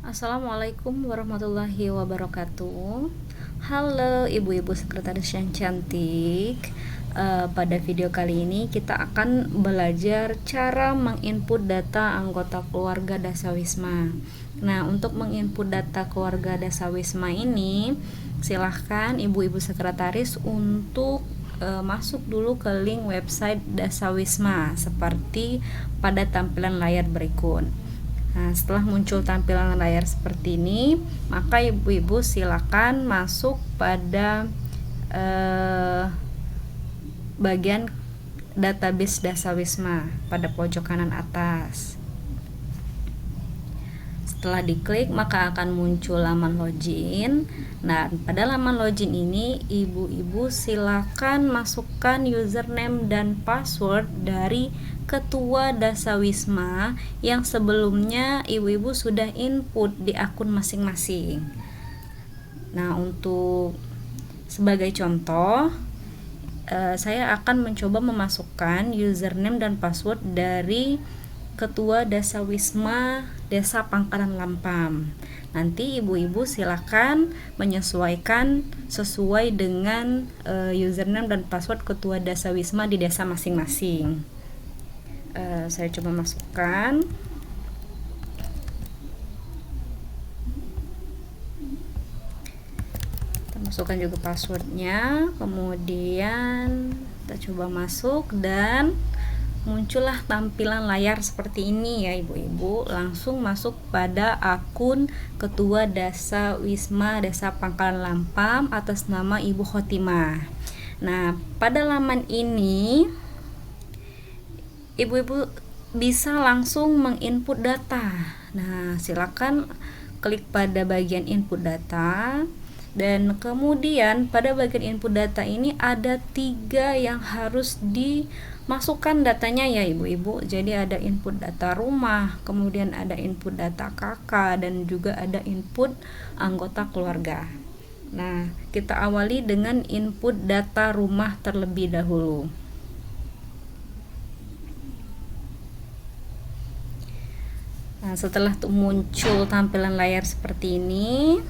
Assalamualaikum warahmatullahi wabarakatuh. Halo ibu-ibu sekretaris yang cantik. Pada video kali ini kita akan belajar cara menginput data anggota keluarga Dasawisma. Nah, untuk menginput data keluarga Dasawisma ini, silahkan ibu-ibu sekretaris untuk masuk dulu ke link website Dasawisma seperti pada tampilan layar berikut. Nah, setelah muncul tampilan layar seperti ini, maka ibu-ibu silakan masuk pada bagian database Dasawisma pada pojok kanan atas. Setelah diklik, maka akan muncul laman login. Nah, pada laman login ini ibu-ibu silakan masukkan username dan password dari ketua Dasawisma yang sebelumnya ibu-ibu sudah input di akun masing-masing. Nah, untuk sebagai contoh, saya akan mencoba memasukkan username dan password dari ketua Dasawisma Desa Pangkalan Lampam. Nanti ibu-ibu silakan menyesuaikan sesuai dengan username dan password ketua Dasawisma di desa masing-masing. Saya coba masukkan. Kita masukkan juga passwordnya, kemudian kita coba masuk dan muncullah tampilan layar seperti ini ya ibu-ibu. Langsung masuk pada akun ketua Dasawisma Desa Pangkalan Lampam atas nama Ibu Khotimah. Nah, pada laman ini ibu-ibu bisa langsung menginput data. Nah, silakan klik pada bagian input data, dan kemudian pada bagian input data ini ada 3 yang harus dimasukkan datanya ya ibu-ibu. Jadi ada input data rumah, kemudian ada input data kakak, dan juga ada input anggota keluarga. Nah, kita awali dengan input data rumah terlebih dahulu. Nah, setelah muncul tampilan layar seperti ini,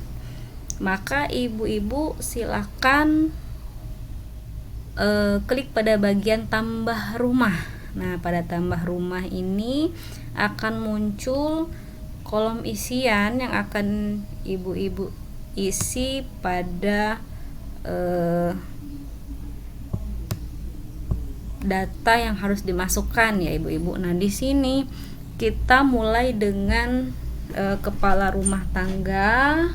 maka ibu-ibu silakan klik pada bagian tambah rumah. Nah, pada tambah rumah ini akan muncul kolom isian yang akan ibu-ibu isi pada data yang harus dimasukkan ya ibu-ibu. Nah, di sini kita mulai dengan kepala rumah tangga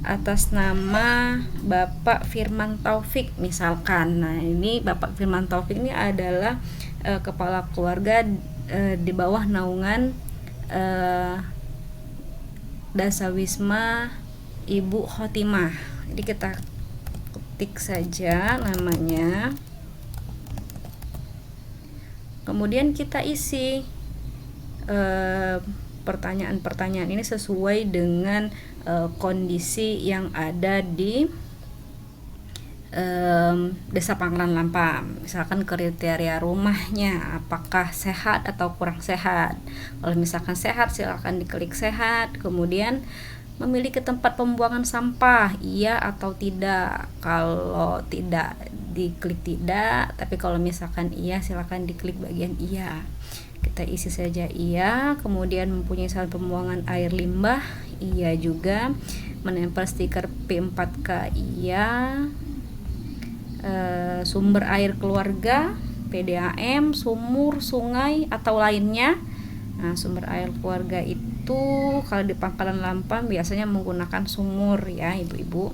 atas nama Bapak Firman Taufik misalkan. Nah, ini Bapak Firman Taufik ini adalah kepala keluarga di bawah naungan Dasawisma Ibu Khotimah. Jadi kita ketik saja namanya. Kemudian kita isi pertanyaan-pertanyaan ini sesuai dengan kondisi yang ada di Desa Pangkalan Lampam. Misalkan kriteria rumahnya apakah sehat atau kurang sehat. Kalau misalkan sehat, silakan diklik sehat. Kemudian memiliki tempat pembuangan sampah, iya atau tidak. Kalau tidak, diklik tidak, tapi kalau misalkan iya, silakan diklik bagian iya. Kita isi saja iya. Kemudian mempunyai saluran pembuangan air limbah, iya juga. Menempel stiker P4K, iya. Sumber air keluarga, PDAM, sumur, sungai atau lainnya. Nah, sumber air keluarga itu kalau di Pangkalan Lampam biasanya menggunakan sumur ya ibu-ibu.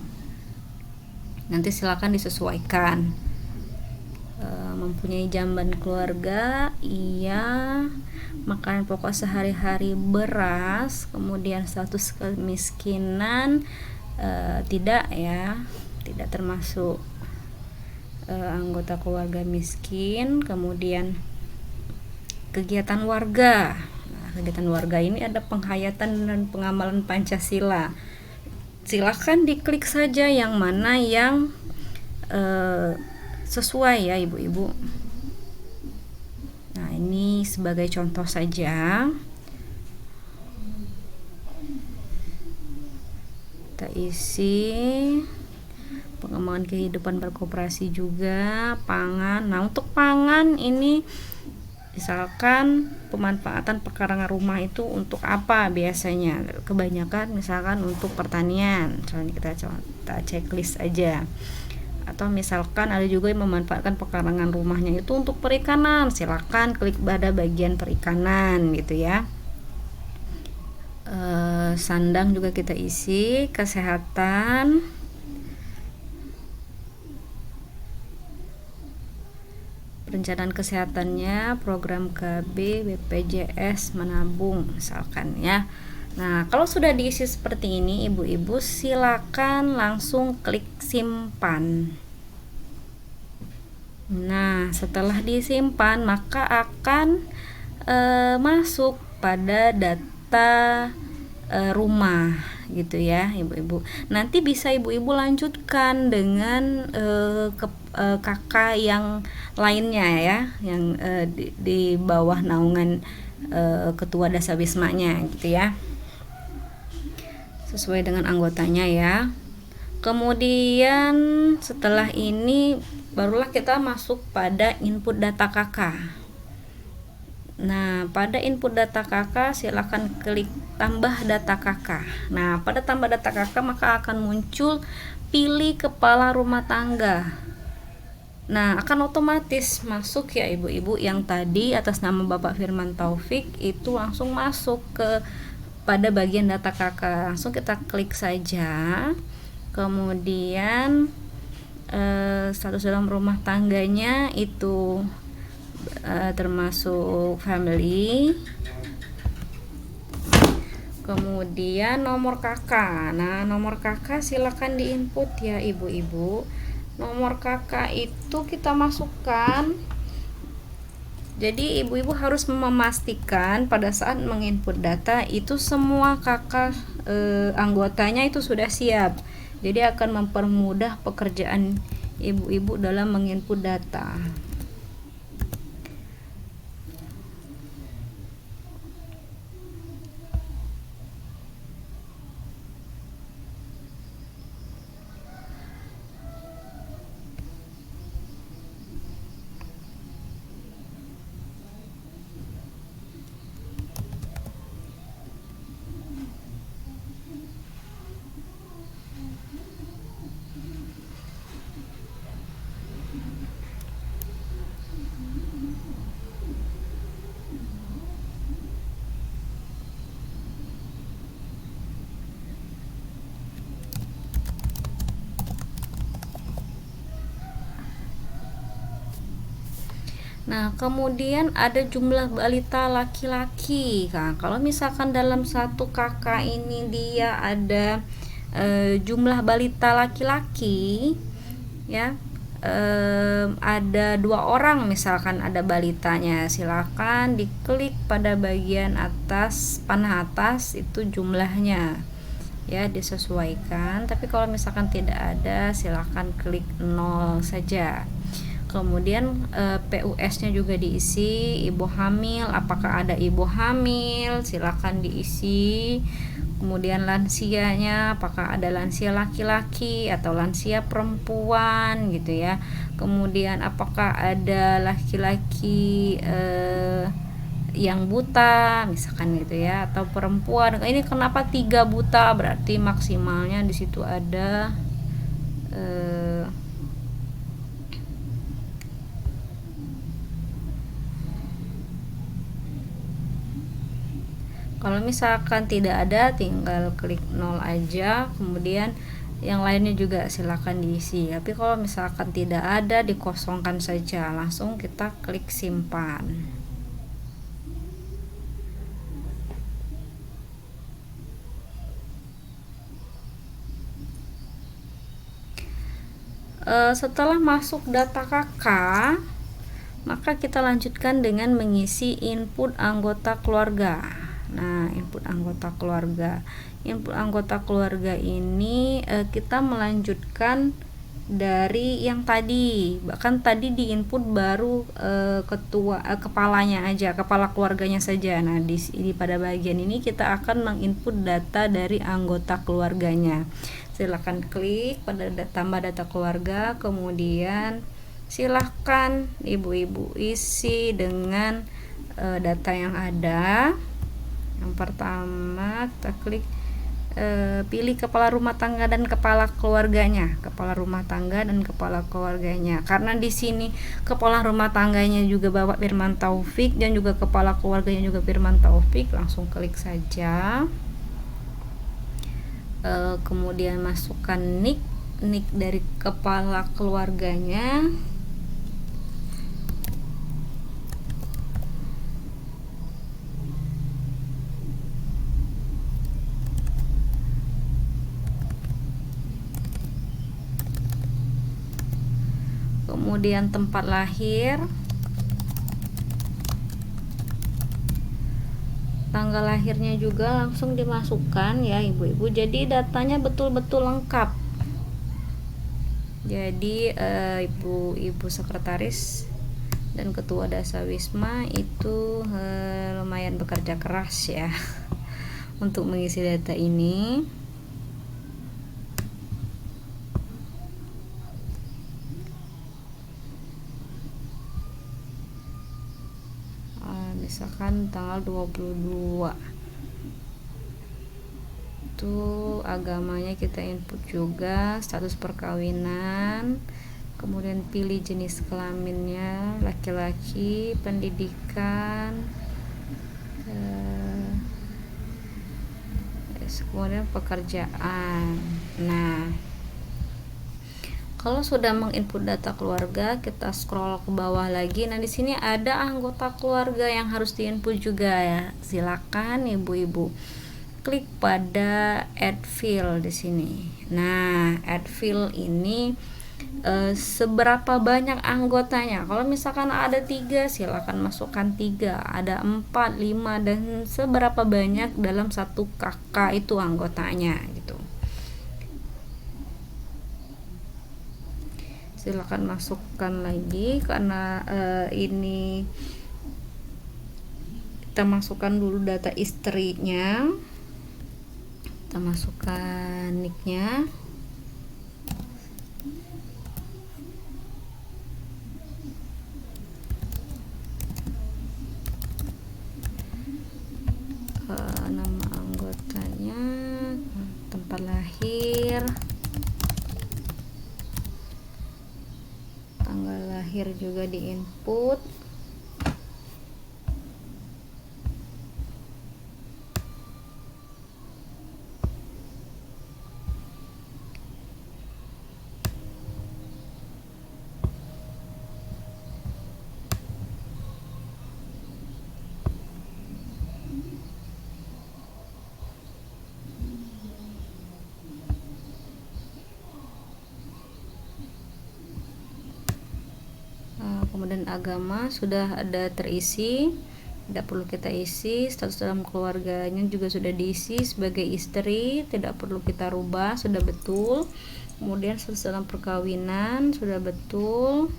Nanti silakan disesuaikan. Mempunyai jamban keluarga, iya. Makanan pokok sehari-hari beras. Kemudian status kemiskinan, tidak ya, tidak termasuk anggota keluarga miskin. Kemudian kegiatan warga. Nah, kegiatan warga ini ada penghayatan dan pengamalan Pancasila. Silakan diklik saja yang mana yang sesuai ya ibu-ibu. Nah, ini sebagai contoh saja. isi pengembangan kehidupan berkoperasi juga, pangan. Nah, untuk pangan ini misalkan pemanfaatan pekarangan rumah itu untuk apa biasanya? Kebanyakan misalkan untuk pertanian. Misalnya kita checklist aja. Atau misalkan ada juga yang memanfaatkan pekarangan rumahnya itu untuk perikanan. Silakan klik pada bagian perikanan gitu ya. Sandang juga kita isi, kesehatan, perencanaan kesehatannya, program KB, BPJS, menabung misalkan ya. Nah, kalau sudah diisi seperti ini ibu-ibu, silakan langsung klik simpan. Nah, setelah disimpan maka akan masuk pada data rumah gitu ya ibu-ibu. Nanti bisa ibu-ibu lanjutkan dengan kakak yang lainnya ya, yang di bawah naungan ketua Dasawismanya gitu ya, sesuai dengan anggotanya ya. Kemudian setelah ini barulah kita masuk pada input data kakak. Nah, pada input data kakak silakan klik tambah data kakak. Nah, pada tambah data kakak maka akan muncul pilih kepala rumah tangga. Nah, akan otomatis masuk ya ibu-ibu, yang tadi atas nama Bapak Firman Taufik itu langsung masuk ke pada bagian data kakak. Langsung kita klik saja. Kemudian status dalam rumah tangganya itu termasuk family. Kemudian nomor kakak. Nah, nomor kakak silakan diinput ya ibu-ibu. Nomor kakak itu kita masukkan. Jadi ibu-ibu harus memastikan pada saat menginput data itu semua kakak anggotanya itu sudah siap. Jadi akan mempermudah pekerjaan ibu-ibu dalam menginput data. Nah, kemudian ada jumlah balita laki-laki. Nah, kalau misalkan dalam satu kakak ini dia ada jumlah balita laki-laki ya, ada 2 orang misalkan ada balitanya, silakan diklik pada bagian atas panah atas itu jumlahnya ya, disesuaikan. Tapi kalau misalkan tidak ada silakan klik 0 saja. Kemudian PUS-nya juga diisi, ibu hamil, apakah ada ibu hamil, silakan diisi. Kemudian lansianya, apakah ada lansia laki-laki atau lansia perempuan gitu ya. Kemudian apakah ada laki-laki yang buta misalkan gitu ya, atau perempuan. Ini kenapa 3 buta, berarti maksimalnya di situ ada kalau misalkan tidak ada tinggal klik 0 aja, kemudian yang lainnya juga silakan diisi. Tapi kalau misalkan tidak ada dikosongkan saja, langsung kita klik simpan. Setelah masuk data kakak, maka kita lanjutkan dengan mengisi input anggota keluarga. Nah, input anggota keluarga. Input anggota keluarga ini kita melanjutkan dari yang tadi. Bahkan tadi di input baru kepalanya aja, kepala keluarganya saja. Nah, di pada bagian ini kita akan menginput data dari anggota keluarganya. Silahkan klik pada tambah data keluarga, kemudian silahkan ibu-ibu isi dengan data yang ada. Yang pertama kita klik pilih kepala rumah tangga dan kepala keluarganya, karena di sini kepala rumah tangganya juga Bapak Firman Taufik dan juga kepala keluarganya juga Firman Taufik. Langsung klik saja, kemudian masukkan nik dari kepala keluarganya. Kemudian tempat lahir, tanggal lahirnya juga langsung dimasukkan ya ibu-ibu, jadi datanya betul-betul lengkap. Jadi ibu-ibu sekretaris dan ketua Dasawisma itu lumayan bekerja keras ya untuk mengisi data ini. Misalkan tanggal 22 itu agamanya kita input juga, status perkawinan, kemudian pilih jenis kelaminnya laki-laki, pendidikan, kemudian pekerjaan. Nah, kalau sudah menginput data keluarga, kita scroll ke bawah lagi. Nah, di sini ada anggota keluarga yang harus diinput juga ya. Silakan ibu-ibu klik pada add field di sini. Nah, add field ini seberapa banyak anggotanya. Kalau misalkan ada 3, silakan masukkan 3. Ada 4, 5, dan seberapa banyak dalam satu kakak itu anggotanya gitu. Silakan masukkan lagi, karena ini kita masukkan dulu data istrinya. Kita masukkan nicknya, nama anggotanya, tempat lahir, tanggal lahir juga diinput. Kemudian agama sudah ada terisi, tidak perlu kita isi. Status dalam keluarganya juga sudah diisi sebagai istri, tidak perlu kita rubah, sudah betul. Kemudian status dalam perkawinan sudah betul.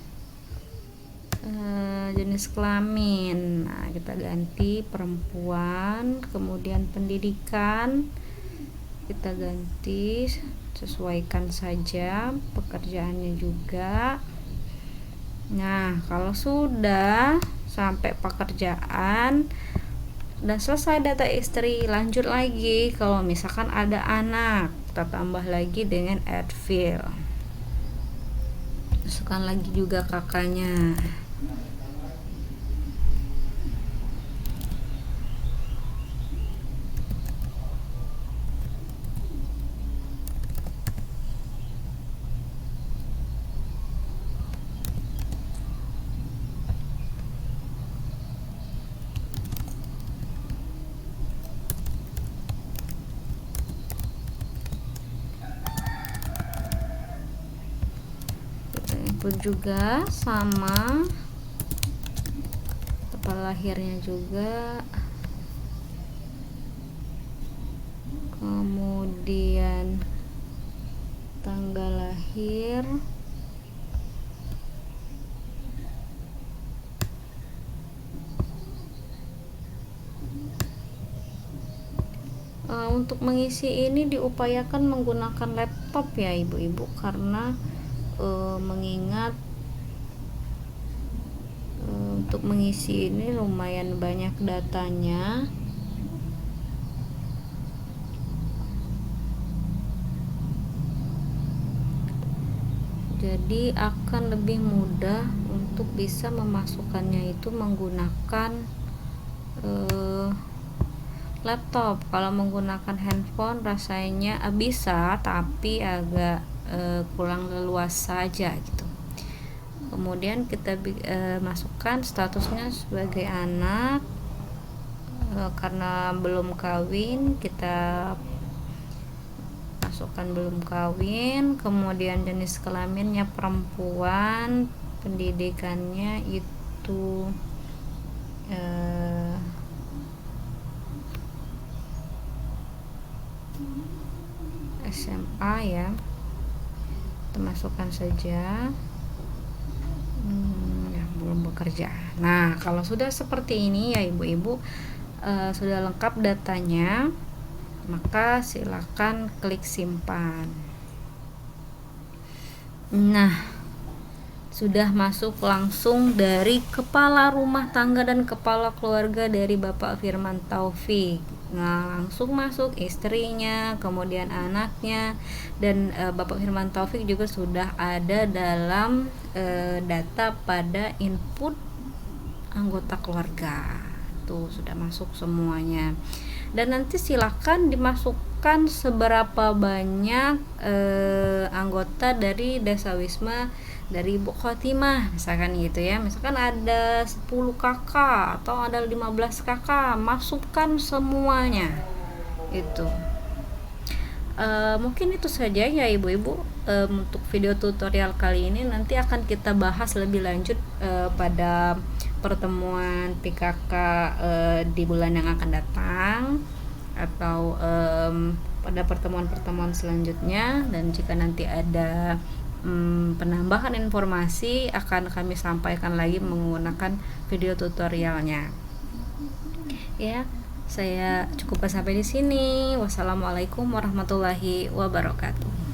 Jenis kelamin, nah kita ganti perempuan. Kemudian pendidikan kita ganti, sesuaikan saja. Pekerjaannya juga. Nah, kalau sudah sampai pekerjaan dan selesai data istri, lanjut lagi. Kalau misalkan ada anak, kita tambah lagi dengan add field. Masukkan lagi juga kakaknya. Juga sama tempat lahirnya juga, kemudian tanggal lahir, Untuk mengisi ini diupayakan menggunakan laptop ya ibu-ibu, karena mengingat untuk mengisi ini lumayan banyak datanya. Jadi akan lebih mudah untuk bisa memasukkannya itu menggunakan laptop. Kalau menggunakan handphone rasanya bisa, tapi agak kurang leluasa saja gitu. Kemudian kita masukkan statusnya sebagai anak, karena belum kawin kita masukkan belum kawin. Kemudian jenis kelaminnya perempuan, pendidikannya itu SMA ya, kita masukkan saja. Ya, belum bekerja. Nah, kalau sudah seperti ini ya ibu-ibu, sudah lengkap datanya, maka silakan klik simpan. Nah, sudah masuk langsung dari kepala rumah tangga dan kepala keluarga dari Bapak Firman Taufik. Nah, langsung masuk istrinya, kemudian anaknya, dan Bapak Firman Taufik juga sudah ada dalam data pada input anggota keluarga. Tuh sudah masuk semuanya. Dan nanti silakan dimasukkan seberapa banyak anggota dari Desa Wisma dari Ibu Khotimah, misalkan gitu ya. Misalkan ada 10 kakak atau ada 15 kakak, masukkan semuanya itu. Mungkin itu saja ya ibu-ibu untuk video tutorial kali ini. Nanti akan kita bahas lebih lanjut pada pertemuan PKK di bulan yang akan datang, atau pada pertemuan-pertemuan selanjutnya. Dan jika nanti ada penambahan informasi akan kami sampaikan lagi menggunakan video tutorialnya ya. Saya cukupkan sampai di sini. Wassalamualaikum warahmatullahi wabarakatuh.